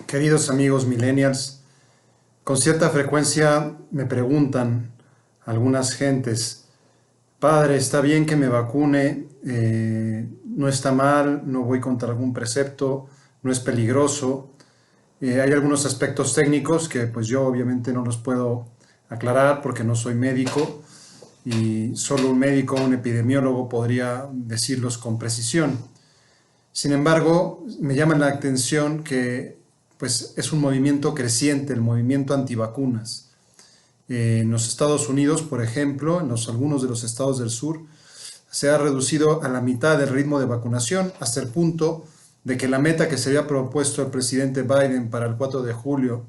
Queridos amigos millennials, con cierta frecuencia me preguntan algunas gentes, padre, ¿está bien que me vacune? ¿No está mal? ¿No voy contra algún precepto? ¿No es peligroso? Hay algunos aspectos técnicos que pues yo obviamente no los puedo aclarar porque no soy médico y solo un médico, un epidemiólogo podría decirlos con precisión. Sin embargo, me llama la atención que pues, es un movimiento creciente, el movimiento antivacunas. En los Estados Unidos, por ejemplo, en algunos de los estados del sur, se ha reducido a la mitad del ritmo de vacunación, hasta el punto de que la meta que se había propuesto el presidente Biden para el 4 de julio,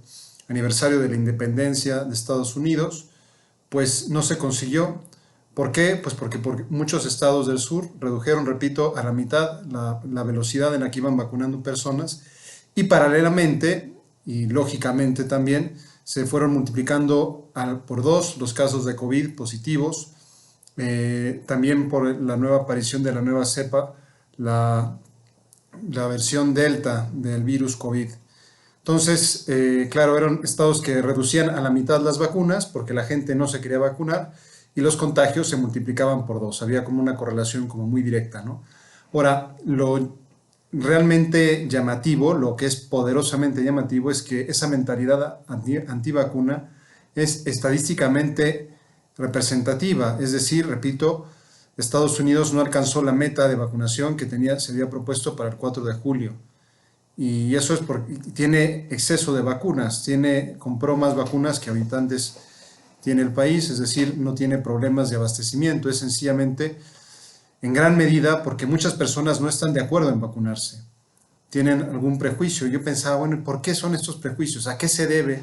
aniversario de la independencia de Estados Unidos, pues no se consiguió. ¿Por qué? Pues porque muchos estados del sur redujeron, repito, a la mitad la velocidad en la que iban vacunando personas y paralelamente y lógicamente también se fueron multiplicando por dos los casos de COVID positivos, también por la nueva aparición de la nueva cepa, la versión Delta del virus COVID. Entonces, claro, eran estados que reducían a la mitad las vacunas porque la gente no se quería vacunar y los contagios se multiplicaban por dos. Había como una correlación como muy directa, ¿no? Ahora, lo realmente llamativo, lo que es poderosamente llamativo, es que esa mentalidad antivacuna es estadísticamente representativa. Es decir, repito, Estados Unidos no alcanzó la meta de vacunación que se había propuesto para el 4 de julio. Y eso es porque tiene exceso de vacunas, compró más vacunas que habitantes tiene el país, es decir, no tiene problemas de abastecimiento, es sencillamente en gran medida porque muchas personas no están de acuerdo en vacunarse, tienen algún prejuicio. Yo pensaba, bueno, ¿por qué son estos prejuicios? ¿A qué se debe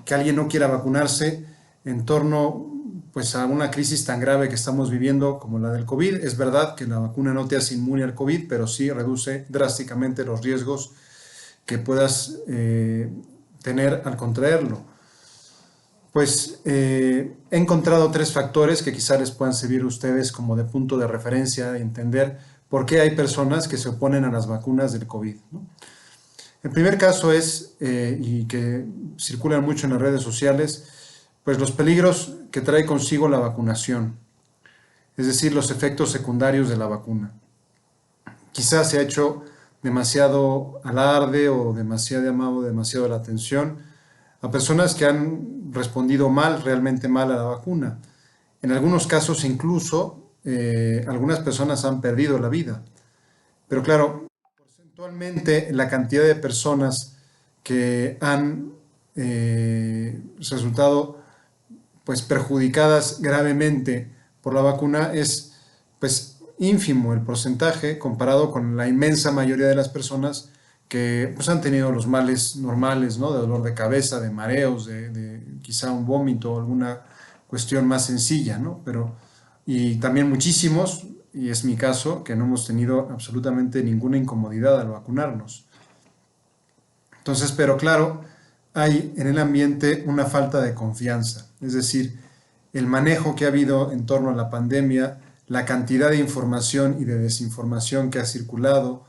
que alguien no quiera vacunarse en torno pues, a una crisis tan grave que estamos viviendo como la del COVID? Es verdad que la vacuna no te hace inmune al COVID, pero sí reduce drásticamente los riesgos que puedas tener al contraerlo. Pues he encontrado tres factores que quizá les puedan servir a ustedes como de punto de referencia y entender por qué hay personas que se oponen a las vacunas del COVID, ¿no? El primer caso es, y que circulan mucho en las redes sociales, pues los peligros que trae consigo la vacunación, es decir, los efectos secundarios de la vacuna. Quizás se ha hecho demasiado alarde o demasiado llamado demasiado la atención a personas que han respondido mal, realmente mal a la vacuna. En algunos casos incluso algunas personas han perdido la vida. Pero claro, porcentualmente la cantidad de personas que han resultado pues perjudicadas gravemente por la vacuna es pues ínfimo el porcentaje comparado con la inmensa mayoría de las personas que pues, han tenido los males normales, ¿no? De dolor de cabeza, de mareos, de quizá un vómito o alguna cuestión más sencilla, ¿no? Y también muchísimos, y es mi caso, que no hemos tenido absolutamente ninguna incomodidad al vacunarnos. Entonces, pero claro, hay en el ambiente una falta de confianza, es decir, el manejo que ha habido en torno a la pandemia, la cantidad de información y de desinformación que ha circulado,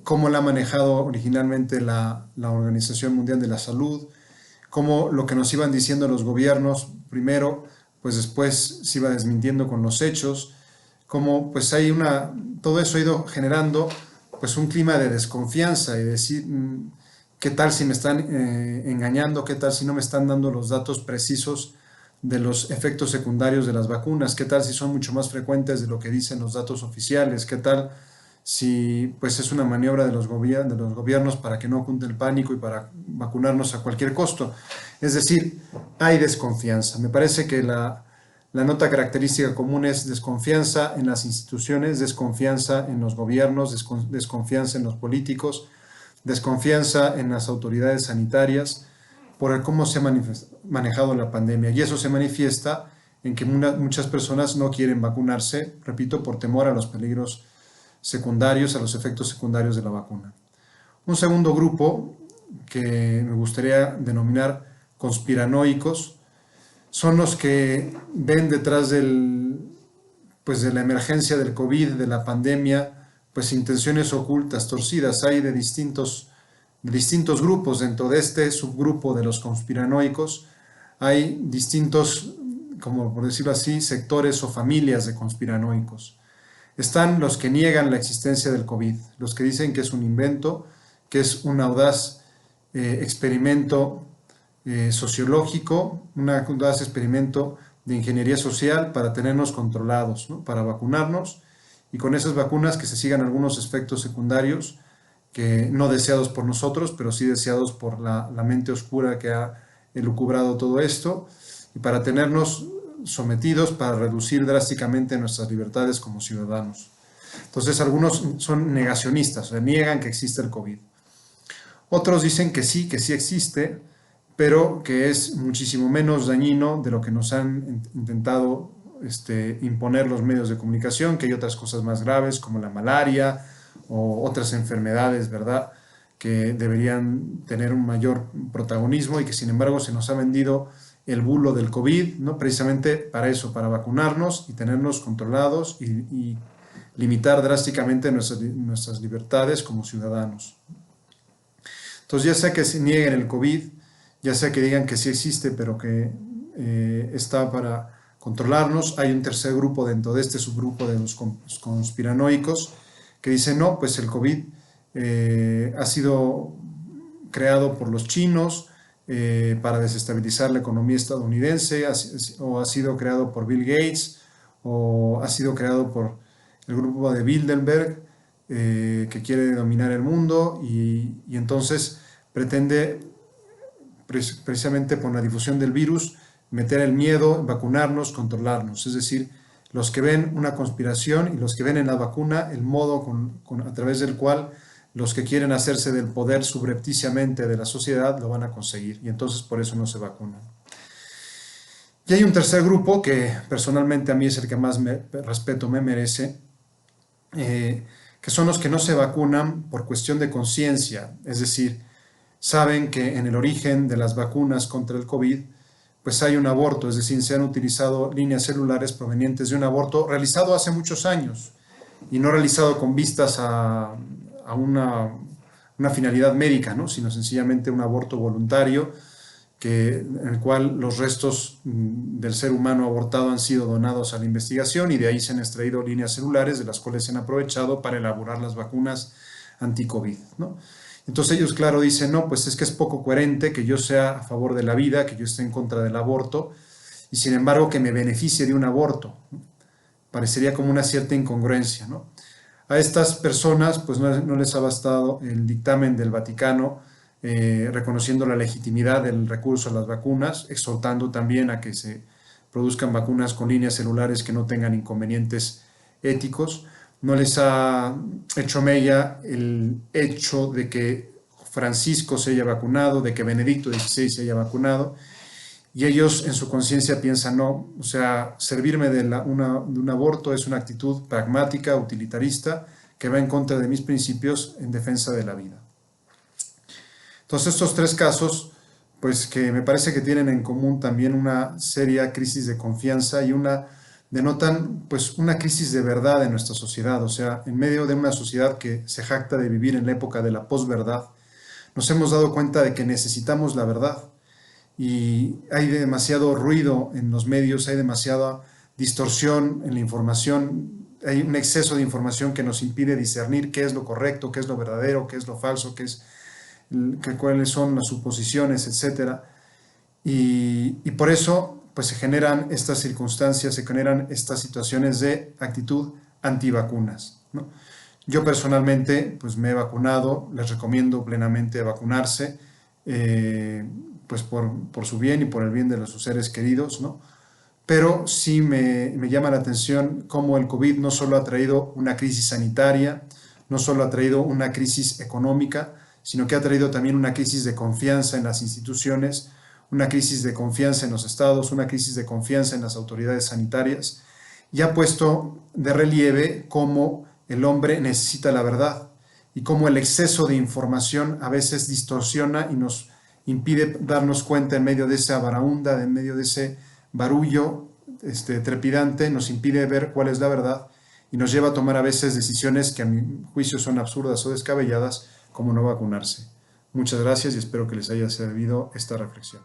cómo la ha manejado originalmente la Organización Mundial de la Salud, cómo lo que nos iban diciendo los gobiernos, primero, pues después se iba desmintiendo con los hechos, cómo pues todo eso ha ido generando pues un clima de desconfianza y decir, ¿qué tal si me están engañando? ¿Qué tal si no me están dando los datos precisos de los efectos secundarios de las vacunas? ¿Qué tal si son mucho más frecuentes de lo que dicen los datos oficiales? ¿Qué tal si pues es una maniobra de los gobiernos para que no cunde el pánico y para vacunarnos a cualquier costo? Es decir, hay desconfianza. Me parece que la nota característica común es desconfianza en las instituciones, desconfianza en los gobiernos, desconfianza en los políticos, desconfianza en las autoridades sanitarias por cómo se ha manejado la pandemia. Y eso se manifiesta en que muchas personas no quieren vacunarse, repito, por temor a los peligros secundarios, a los efectos secundarios de la vacuna. Un segundo grupo que me gustaría denominar conspiranoicos son los que ven detrás de la emergencia del COVID, de la pandemia, pues intenciones ocultas, torcidas. Hay de distintos de distintos grupos. Dentro de este subgrupo de los conspiranoicos hay distintos, como por decirlo así, sectores o familias de conspiranoicos. Están los que niegan la existencia del COVID, los que dicen que es un invento, que es un audaz experimento sociológico, un audaz experimento de ingeniería social para tenernos controlados, ¿no? Para vacunarnos y con esas vacunas que se sigan algunos efectos secundarios que no deseados por nosotros, pero sí deseados por la mente oscura que ha elucubrado todo esto, y para tenernos sometidos, para reducir drásticamente nuestras libertades como ciudadanos. Entonces algunos son negacionistas, o sea, niegan que existe el COVID. Otros dicen que sí existe, pero que es muchísimo menos dañino de lo que nos han intentado imponer los medios de comunicación, que hay otras cosas más graves como la malaria o otras enfermedades, ¿verdad?, que deberían tener un mayor protagonismo y que sin embargo se nos ha vendido el bulo del COVID, ¿no? Precisamente para eso, para vacunarnos y tenernos controlados y limitar drásticamente nuestras libertades como ciudadanos. Entonces, ya sea que se nieguen el COVID, ya sea que digan que sí existe, pero que está para controlarnos, hay un tercer grupo dentro de este subgrupo de los conspiranoicos que dicen, no, pues el COVID ha sido creado por los chinos para desestabilizar la economía estadounidense, o ha sido creado por Bill Gates, o ha sido creado por el grupo de Bilderberg, que quiere dominar el mundo y entonces pretende precisamente por la difusión del virus meter el miedo, vacunarnos, controlarnos. Es decir, los que ven una conspiración y los que ven en la vacuna el modo a través del cual los que quieren hacerse del poder subrepticiamente de la sociedad lo van a conseguir y entonces por eso no se vacunan. Y hay un tercer grupo que personalmente a mí es el que más respeto me merece, que son los que no se vacunan por cuestión de conciencia, es decir, saben que en el origen de las vacunas contra el COVID pues hay un aborto, es decir, se han utilizado líneas celulares provenientes de un aborto realizado hace muchos años y no realizado con vistas a una finalidad médica, ¿no?, sino sencillamente un aborto voluntario en el cual los restos del ser humano abortado han sido donados a la investigación y de ahí se han extraído líneas celulares de las cuales se han aprovechado para elaborar las vacunas anti-COVID, ¿no? Entonces ellos, claro, dicen, no, pues es que es poco coherente que yo sea a favor de la vida, que yo esté en contra del aborto y sin embargo que me beneficie de un aborto, ¿no? Parecería como una cierta incongruencia, ¿no? A estas personas pues no les ha bastado el dictamen del Vaticano reconociendo la legitimidad del recurso a las vacunas, exhortando también a que se produzcan vacunas con líneas celulares que no tengan inconvenientes éticos. No les ha hecho mella el hecho de que Francisco se haya vacunado, de que Benedicto XVI se haya vacunado, y ellos en su conciencia piensan, no, o sea, servirme de un aborto es una actitud pragmática, utilitarista, que va en contra de mis principios en defensa de la vida. Entonces estos tres casos, pues que me parece que tienen en común también una seria crisis de confianza y denotan pues una crisis de verdad en nuestra sociedad, o sea, en medio de una sociedad que se jacta de vivir en la época de la posverdad, nos hemos dado cuenta de que necesitamos la verdad y hay demasiado ruido en los medios, hay demasiada distorsión en la información, hay un exceso de información que nos impide discernir qué es lo correcto, qué es lo verdadero, qué es lo falso, cuáles son las suposiciones, etc. Y por eso pues se generan estas circunstancias, se generan estas situaciones de actitud antivacunas, ¿no? Yo personalmente pues me he vacunado, les recomiendo plenamente vacunarse, pues por su bien y por el bien de sus seres queridos, ¿no? Pero sí me llama la atención cómo el COVID no solo ha traído una crisis sanitaria, no solo ha traído una crisis económica, sino que ha traído también una crisis de confianza en las instituciones, una crisis de confianza en los estados, una crisis de confianza en las autoridades sanitarias, y ha puesto de relieve cómo el hombre necesita la verdad y cómo el exceso de información a veces distorsiona y nos impide darnos cuenta en medio de esa baraúnda, en medio de ese barullo trepidante, nos impide ver cuál es la verdad y nos lleva a tomar a veces decisiones que a mi juicio son absurdas o descabelladas, como no vacunarse. Muchas gracias y espero que les haya servido esta reflexión.